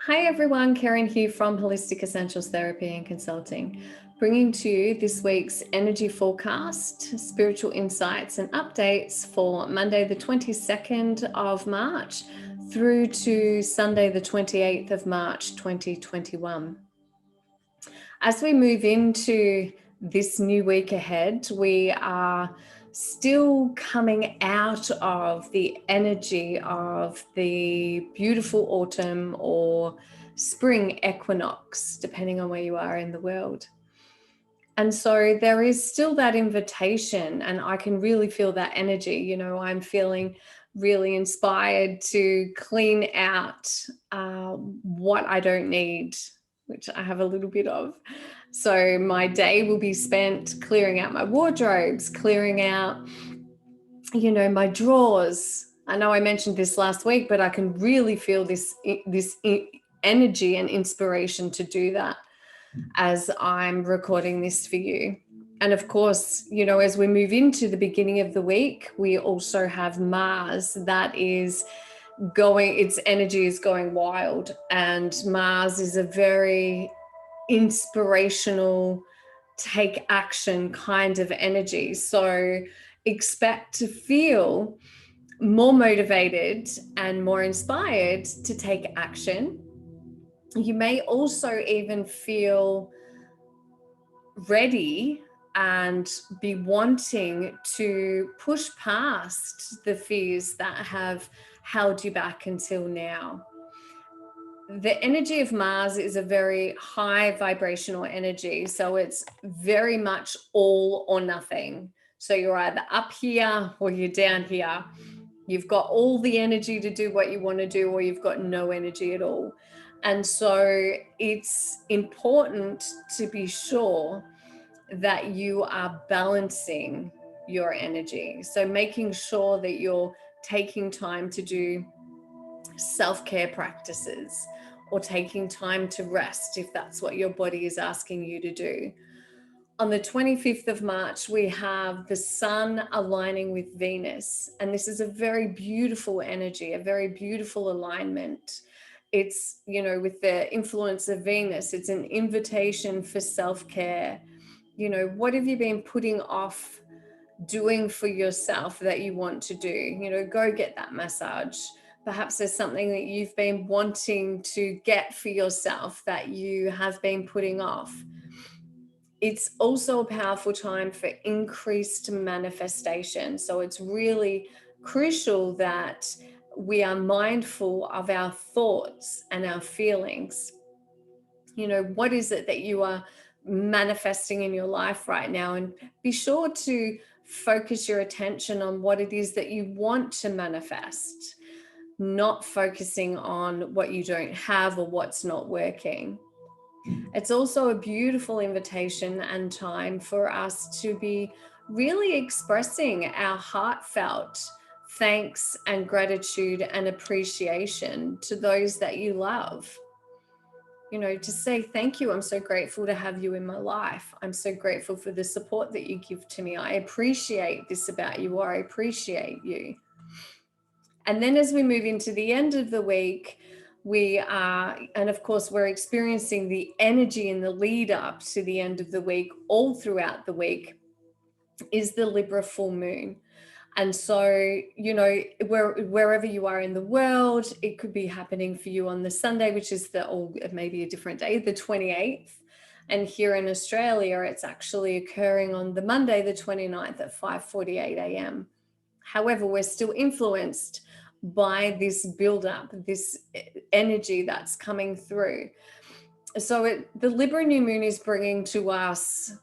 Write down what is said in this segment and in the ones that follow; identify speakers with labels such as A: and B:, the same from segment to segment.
A: Hi everyone, Karen here from Holistic Essentials Therapy and Consulting, bringing to you this week's energy forecast, spiritual insights and updates for Monday the 22nd of March through to Sunday the 28th of March 2021. As we move into this new week ahead, we are still coming out of the energy of the beautiful autumn or spring equinox, depending on where you are in the world. And so there is still that invitation, and I can really feel that energy. I'm feeling really inspired to clean out what I don't need, which I have a little bit of. So my day will be spent clearing out my wardrobes, clearing out, my drawers. I know I mentioned this last week, but I can really feel this energy and inspiration to do that as I'm recording this for you. And of course, as we move into the beginning of the week, we also have Mars that is its energy is going wild. And Mars is a very inspirational, take action kind of energy. So expect to feel more motivated and more inspired to take action. You may also even feel ready and be wanting to push past the fears that have held you back until now. The energy of Mars is a very high vibrational energy, so it's very much all or nothing. So you're either up here or you're down here. You've got all the energy to do what you want to do, or you've got no energy at all. And so it's important to be sure that you are balancing your energy. So making sure that you're taking time to do self-care practices or taking time to rest if that's what your body is asking you to do. On the 25th of March, we have the sun aligning with Venus, and this is a very beautiful energy, a very beautiful alignment. It's, with the influence of Venus, it's an invitation for self-care. What have you been putting off doing for yourself that you want to do? Go get that massage. Perhaps there's something that you've been wanting to get for yourself that you have been putting off. It's also a powerful time for increased manifestation. So it's really crucial that we are mindful of our thoughts and our feelings. What is it that you are manifesting in your life right now? And be sure to focus your attention on what it is that you want to manifest, not focusing on what you don't have or what's not working. It's also a beautiful invitation and time for us to be really expressing our heartfelt thanks and gratitude and appreciation to those that you love. To say thank you. I'm so grateful to have you in my life. I'm so grateful for the support that you give to me. I appreciate this about you, or I appreciate you. And then as we move into the end of the week, and of course, we're experiencing the energy in the lead up to the end of the week, all throughout the week, is the Libra full moon. And so, wherever you are in the world, it could be happening for you on the Sunday, which is maybe a different day, the 28th. And here in Australia, it's actually occurring on the Monday, the 29th at 5:48 a.m. However, we're still influenced by this buildup, this energy that's coming through. So the Libra new moon is bringing to us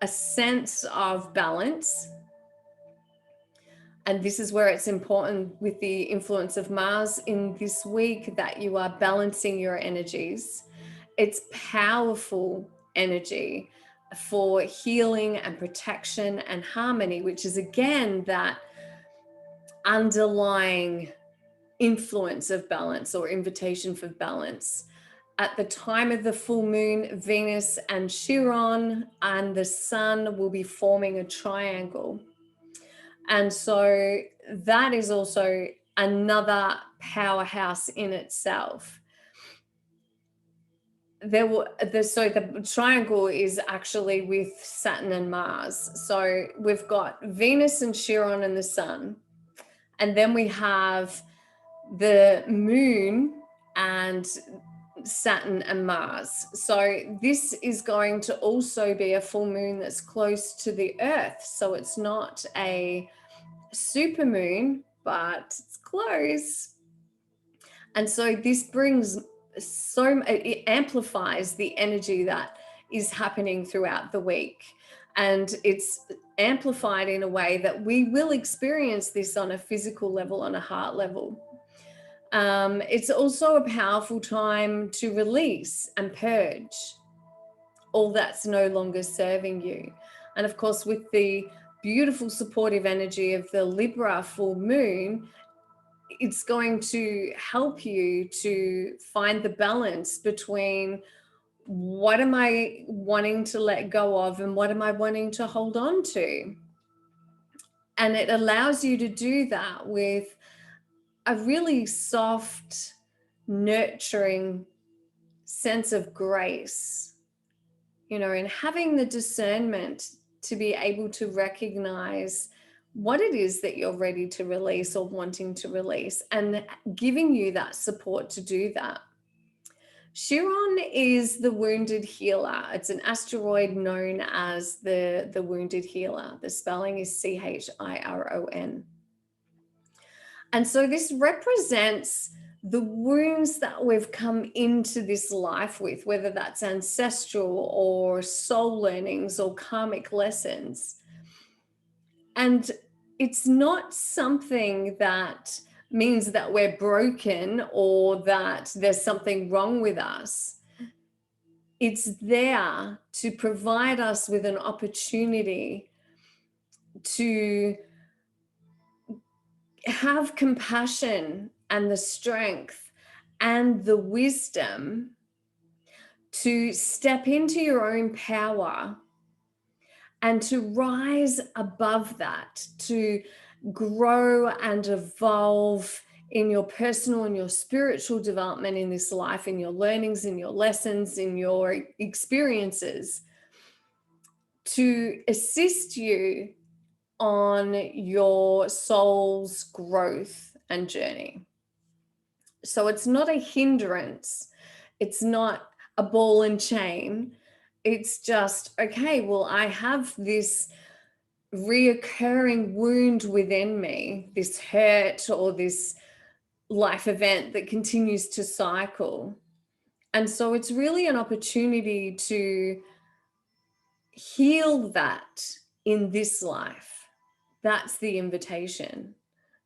A: a sense of balance. And this is where it's important with the influence of Mars in this week that you are balancing your energies. It's powerful energy for healing and protection and harmony, which is again that underlying influence of balance or invitation for balance. At the time of the full moon, Venus and Chiron and the sun will be forming a triangle. And so that is also another powerhouse in itself. So the triangle is actually with Saturn and Mars. So we've got Venus and Chiron and the Sun. And then we have the Moon and Saturn and Mars. So this is going to also be a full moon that's close to the Earth. So it's not a super moon, but it's close. And so this brings it amplifies the energy that is happening throughout the week. And it's amplified in a way that we will experience this on a physical level, on a heart level. It's also a powerful time to release and purge all that's no longer serving you. And of course, with the beautiful supportive energy of the Libra full moon, it's going to help you to find the balance between what am I wanting to let go of and what am I wanting to hold on to. And it allows you to do that with a really soft, nurturing sense of grace, and having the discernment to be able to recognize what it is that you're ready to release or wanting to release, and giving you that support to do that. Chiron is the wounded healer. It's an asteroid known as the wounded healer. The spelling is Chiron. And so this represents the wounds that we've come into this life with, whether that's ancestral or soul learnings or karmic lessons. And it's not something that means that we're broken or that there's something wrong with us. It's there to provide us with an opportunity to have compassion and the strength and the wisdom to step into your own power and to rise above that, to grow and evolve in your personal and your spiritual development in this life, in your learnings, in your lessons, in your experiences, to assist you on your soul's growth and journey. So it's not a hindrance. It's not a ball and chain. It's just, okay, well, I have this reoccurring wound within me, this hurt or this life event that continues to cycle. And so it's really an opportunity to heal that in this life. That's the invitation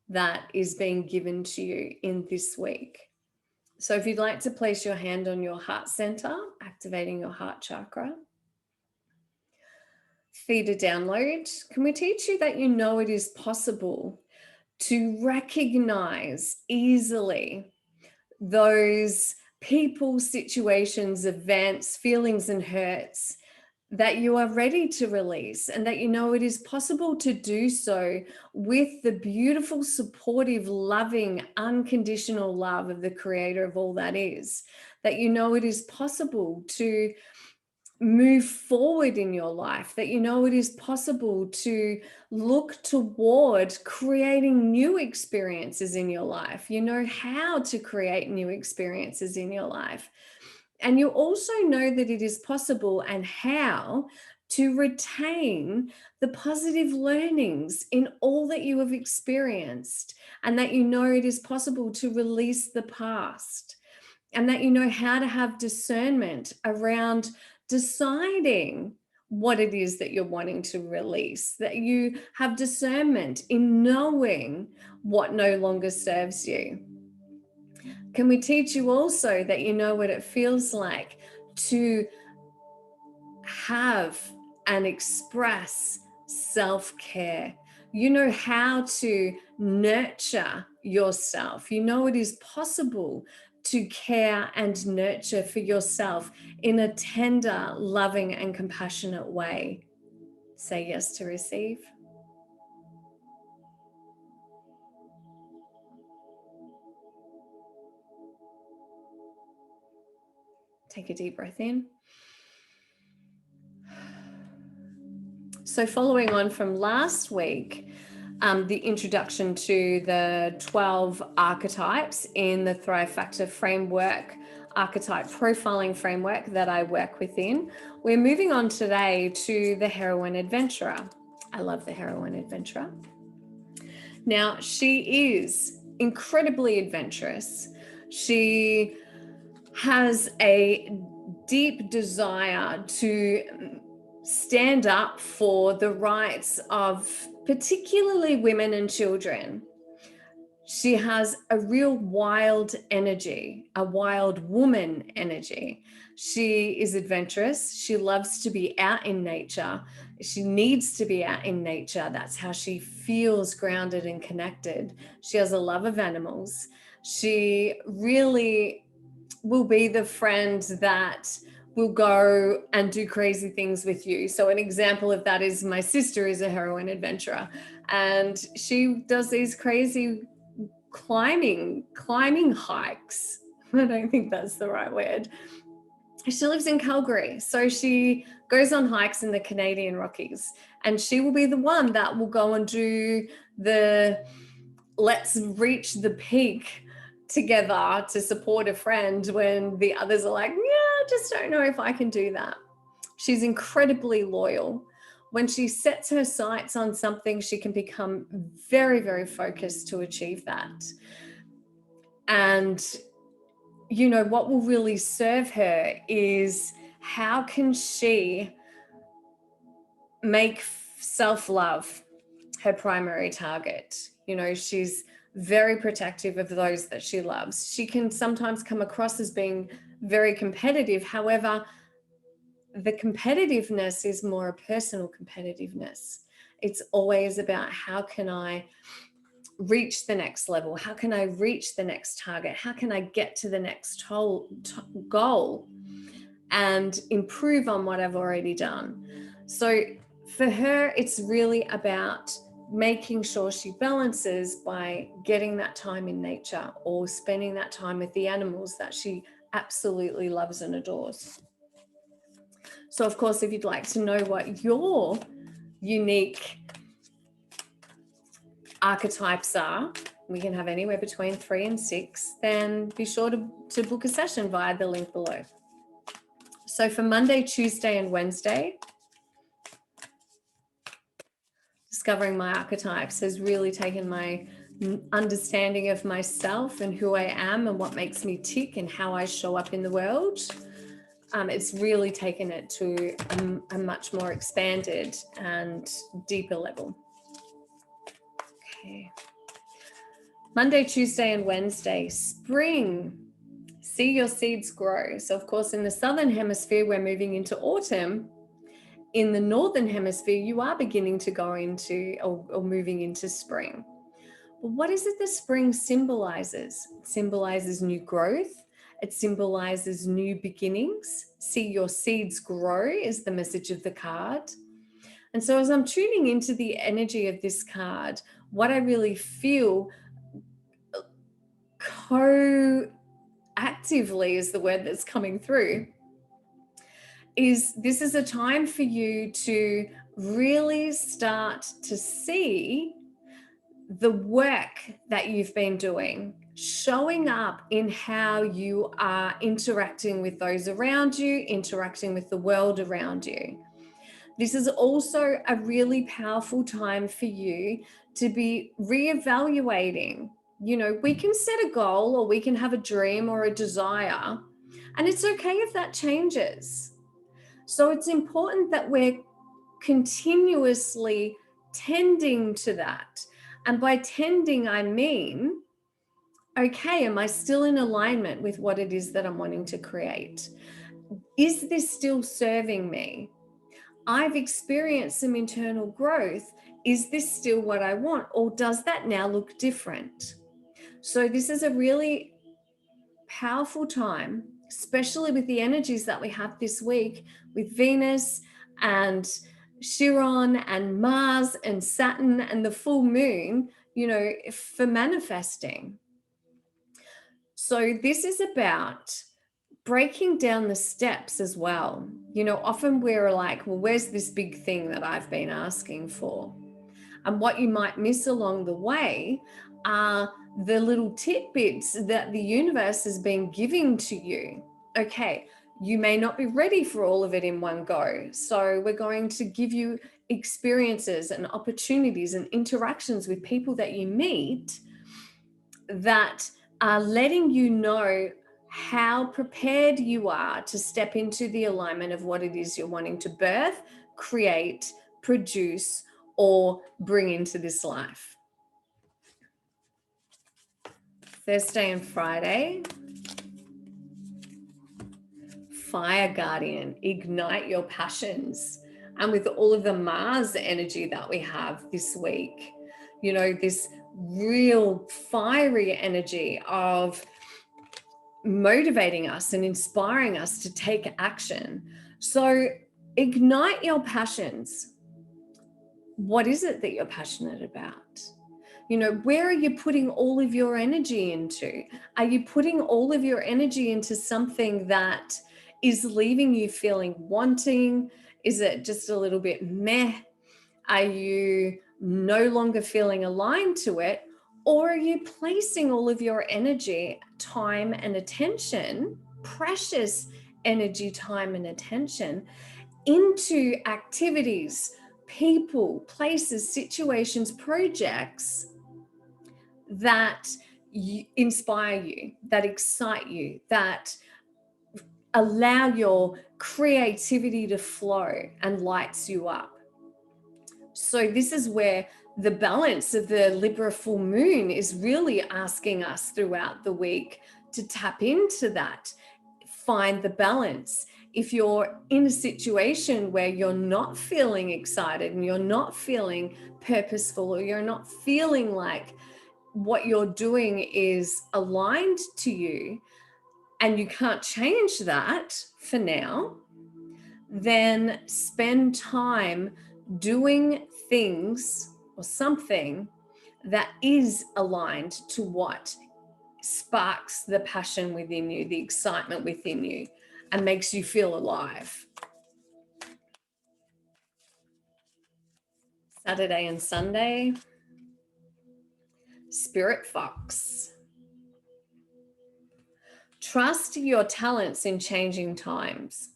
A: that is being given to you in this week. So if you'd like to place your hand on your heart center, activating your heart chakra, feed a download. Can we teach you that it is possible to recognize easily those people, situations, events, feelings, and hurts that you are ready to release, and that it is possible to do so with the beautiful, supportive, loving, unconditional love of the creator of all that is, that it is possible to move forward in your life, that it is possible to look toward creating new experiences in your life. You know how to create new experiences in your life. And you also know that it is possible and how to retain the positive learnings in all that you have experienced, and that it is possible to release the past, and that how to have discernment around deciding what it is that you're wanting to release, that you have discernment in knowing what no longer serves you. Can we teach you also that what it feels like to have and express self-care? You know how to nurture yourself. It is possible to care and nurture for yourself in a tender, loving, and compassionate way. Say yes to receive. Take a deep breath in. So following on from last week, the introduction to the 12 archetypes in the Thrive Factor framework, archetype profiling framework that I work within, we're moving on today to the heroine adventurer. I love the heroine adventurer. Now, she is incredibly adventurous. She has a deep desire to stand up for the rights of particularly women and children. She has a real wild energy, a wild woman energy. She is adventurous. She loves to be out in nature. She needs to be out in nature. That's how she feels grounded and connected. She has a love of animals. She really will be the friend that will go and do crazy things with you. So an example of that is my sister is a heroine adventurer, and she does these crazy climbing hikes. I don't think that's the right word. She lives in Calgary, so she goes on hikes in the Canadian Rockies, and she will be the one that will go and do the let's reach the peak together to support a friend when the others are like, yeah, I just don't know if I can do that. She's incredibly loyal. When she sets her sights on something, she can become very, very focused to achieve that. And, you know, what will really serve her is how can she make self-love her primary target? You know, she's very protective of those that she loves. She can sometimes come across as being very competitive. However, the competitiveness is more a personal competitiveness. It's always about how can I reach the next level? How can I reach the next target? How can I get to the next goal and improve on what I've already done? So for her, it's really about making sure she balances by getting that time in nature or spending that time with the animals that she absolutely loves and adores. So of course, if you'd like to know what your unique archetypes are, we can have anywhere between 3 and 6, then be sure to book a session via the link below. So for Monday, Tuesday, and Wednesday, discovering my archetypes has really taken my understanding of myself and who I am and what makes me tick and how I show up in the world. It's really taken it to a much more expanded and deeper level. Okay. Monday, Tuesday, and Wednesday, spring. See your seeds grow. So of course, in the Southern Hemisphere, we're moving into autumn. In the Northern Hemisphere, you are beginning to go into or moving into spring. But what is it that spring symbolizes? It symbolizes new growth. It symbolizes new beginnings. See your seeds grow is the message of the card. And so as I'm tuning into the energy of this card, what I really feel co-actively is the word that's coming through, is this is a time for you to really start to see the work that you've been doing showing up in how you are interacting with those around you, interacting with the world around you. This is also a really powerful time for you to be reevaluating. You know, we can set a goal or we can have a dream or a desire, and it's okay if that changes. So it's important that we're continuously tending to that. And by tending, I mean, okay, am I still in alignment with what it is that I'm wanting to create? Is this still serving me? I've experienced some internal growth. Is this still what I want? Or does that now look different? So this is a really powerful time, especially with the energies that we have this week with Venus and Chiron and Mars and Saturn and the full moon, you know, for manifesting. So this is about breaking down the steps as well. You know, often we're like, well, where's this big thing that I've been asking for? And what you might miss along the way are the little tidbits that the universe has been giving to you. Okay, you may not be ready for all of it in one go. So we're going to give you experiences and opportunities and interactions with people that you meet that are letting you know how prepared you are to step into the alignment of what it is you're wanting to birth, create, produce, or bring into this life. Thursday and Friday, Fire Guardian, ignite your passions. And with all of the Mars energy that we have this week, you know, this real fiery energy of motivating us and inspiring us to take action. So ignite your passions. What is it that you're passionate about? You know, where are you putting all of your energy into? Are you putting all of your energy into something that is leaving you feeling wanting? Is it just a little bit meh? Are you no longer feeling aligned to it? Or are you placing all of your energy, time, and attention, precious energy, time, and attention, into activities, people, places, situations, projects that inspire you, that excite you, that allow your creativity to flow and lights you up? So this is where the balance of the Libra full moon is really asking us throughout the week to tap into that, find the balance. If you're in a situation where you're not feeling excited and you're not feeling purposeful, or you're not feeling like what you're doing is aligned to you, and you can't change that for now, then spend time doing things or something that is aligned to what sparks the passion within you, the excitement within you, and makes you feel alive. Saturday and Sunday, Spirit Fox. Trust your talents in changing times.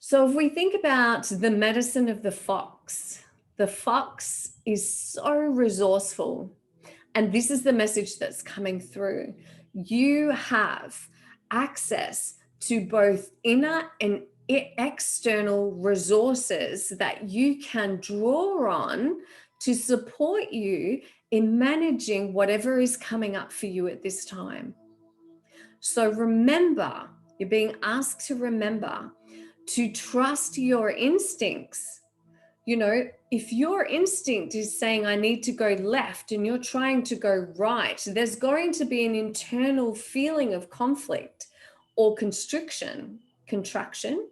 A: So if we think about the medicine of the fox is so resourceful. And this is the message that's coming through. You have access to both inner and external resources that you can draw on to support you in managing whatever is coming up for you at this time. So remember, you're being asked to remember to trust your instincts. You know, if your instinct is saying, I need to go left, and you're trying to go right, there's going to be an internal feeling of conflict or constriction, contraction,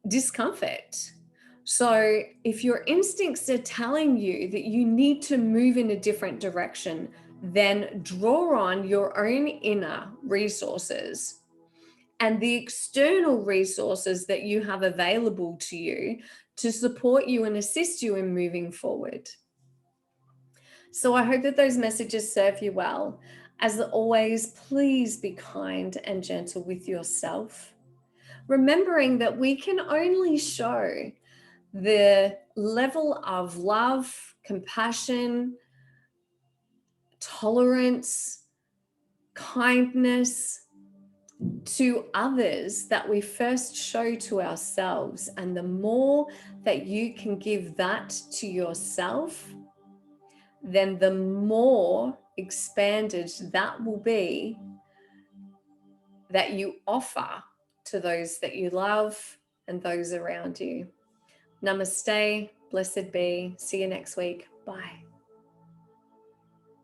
A: discomfort. So if your instincts are telling you that you need to move in a different direction, then draw on your own inner resources and the external resources that you have available to you to support you and assist you in moving forward. So I hope that those messages serve you well. As always, please be kind and gentle with yourself, remembering that we can only show the level of love, compassion, tolerance, kindness to others that we first show to ourselves. And the more that you can give that to yourself, then the more expanded that will be that you offer to those that you love and those around you. Namaste, blessed be. See you next week. Bye.